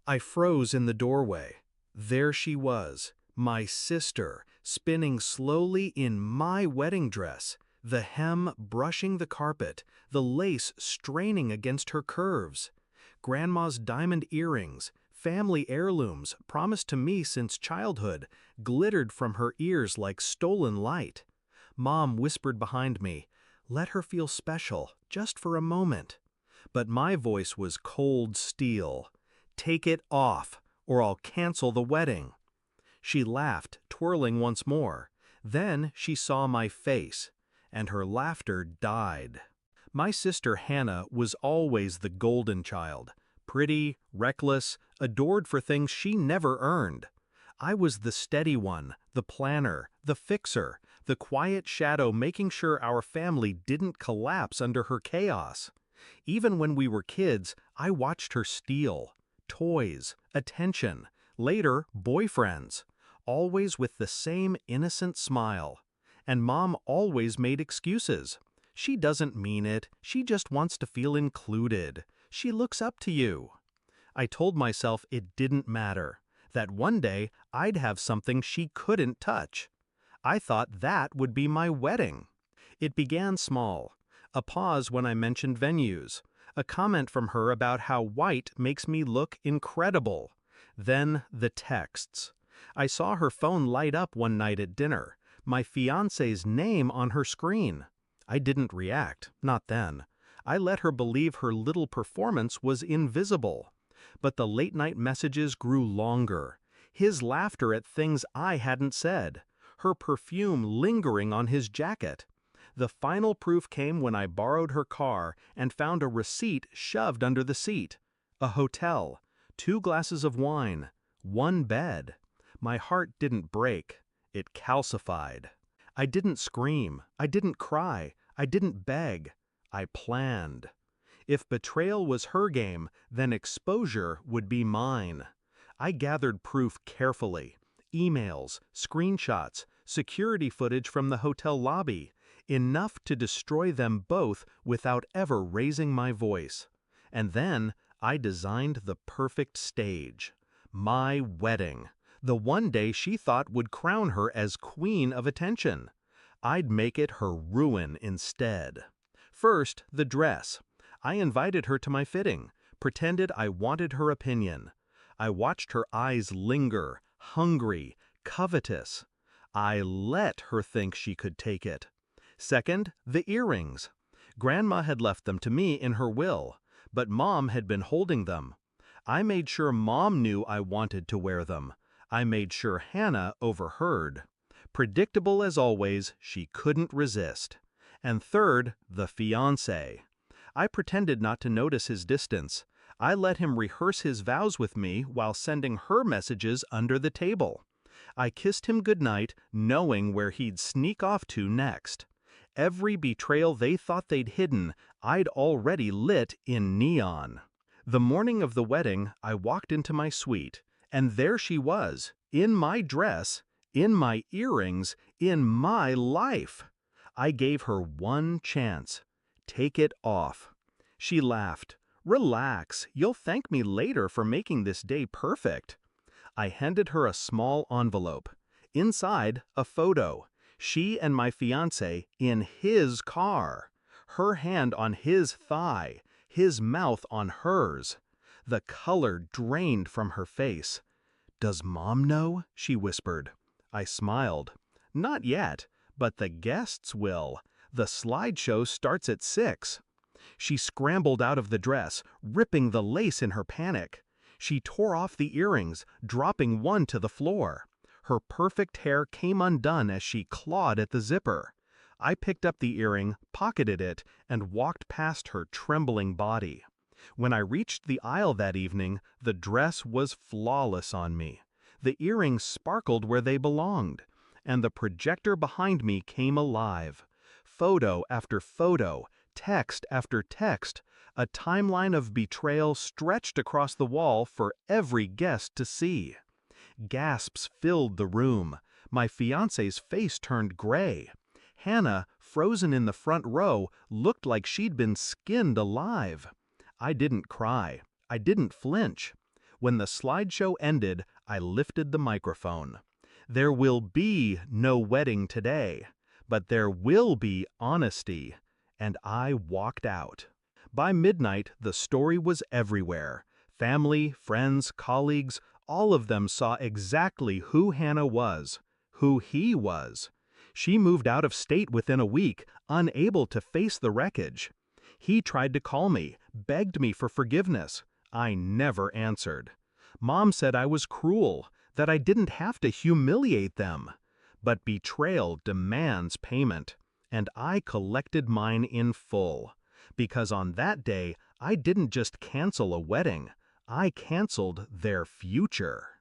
I froze in the doorway. There she was, my sister, spinning slowly in my wedding dress, the hem brushing the carpet, the lace straining against her curves. Grandma's diamond earrings, family heirlooms promised to me since childhood, glittered from her ears like stolen light. Mom whispered behind me, "Let her feel special, just for a moment." But my voice was cold steel. "Take it off, or I'll cancel the wedding." She laughed, twirling once more. Then she saw my face, and her laughter died. My sister Hannah was always the golden child, pretty, reckless, adored for things she never earned. I was the steady one, the planner, the fixer, the quiet shadow making sure our family didn't collapse under her chaos. Even when we were kids, I watched her steal. Toys, attention, later boyfriends, always with the same innocent smile. And Mom always made excuses. "She doesn't mean it, she just wants to feel included. She looks up to you." I told myself it didn't matter, that one day I'd have something she couldn't touch. I thought that would be my wedding. It began small. A pause when I mentioned venues. A comment from her about how white makes me look incredible. Then the texts. I saw her phone light up one night at dinner, my fiancé's name on her screen. I didn't react, not then. I let her believe her little performance was invisible. But the late-night messages grew longer. His laughter at things I hadn't said. Her perfume lingering on his jacket. The final proof came when I borrowed her car and found a receipt shoved under the seat. A hotel, 2 glasses of wine, 1 bed. My heart didn't break. It calcified. I didn't scream. I didn't cry. I didn't beg. I planned. If betrayal was her game, then exposure would be mine. I gathered proof carefully. Emails, screenshots, security footage from the hotel lobby. Enough to destroy them both without ever raising my voice. And then I designed the perfect stage. My wedding. The one day she thought would crown her as queen of attention. I'd make it her ruin instead. First, the dress. I invited her to my fitting, pretended I wanted her opinion. I watched her eyes linger, hungry, covetous. I let her think she could take it. Second, the earrings. Grandma had left them to me in her will, but Mom had been holding them. I made sure Mom knew I wanted to wear them. I made sure Hannah overheard. Predictable as always, she couldn't resist. And third, the fiancé. I pretended not to notice his distance. I let him rehearse his vows with me while sending her messages under the table. I kissed him goodnight, knowing where he'd sneak off to next. Every betrayal they thought they'd hidden, I'd already lit in neon. The morning of the wedding, I walked into my suite, and there she was, in my dress, in my earrings, in my life. I gave her one chance. Take it off. She laughed. "Relax, you'll thank me later for making this day perfect." I handed her a small envelope. Inside, a photo. She and my fiancé in his car. Her hand on his thigh, his mouth on hers. The color drained from her face. "Does Mom know?" she whispered. I smiled. "Not yet, but the guests will. The slideshow starts at 6. She scrambled out of the dress, ripping the lace in her panic. She tore off the earrings, dropping one to the floor. Her perfect hair came undone as she clawed at the zipper. I picked up the earring, pocketed it, and walked past her trembling body. When I reached the aisle that evening, the dress was flawless on me. The earrings sparkled where they belonged, and the projector behind me came alive. Photo after photo, text after text, a timeline of betrayal stretched across the wall for every guest to see. Gasps filled the room. My fiancé's face turned gray. Hannah, frozen in the front row, looked like she'd been skinned alive. I didn't cry. I didn't flinch. When the slideshow ended, I lifted the microphone. There will be no wedding today, but there will be honesty. And I walked out. By midnight, the story was everywhere. Family, friends, colleagues, all of them saw exactly who Hannah was, who he was. She moved out of state within a week, unable to face the wreckage. He tried to call me, begged me for forgiveness. I never answered. Mom said I was cruel, that I didn't have to humiliate them. But betrayal demands payment, and I collected mine in full. Because on that day, I didn't just cancel a wedding, I canceled their future.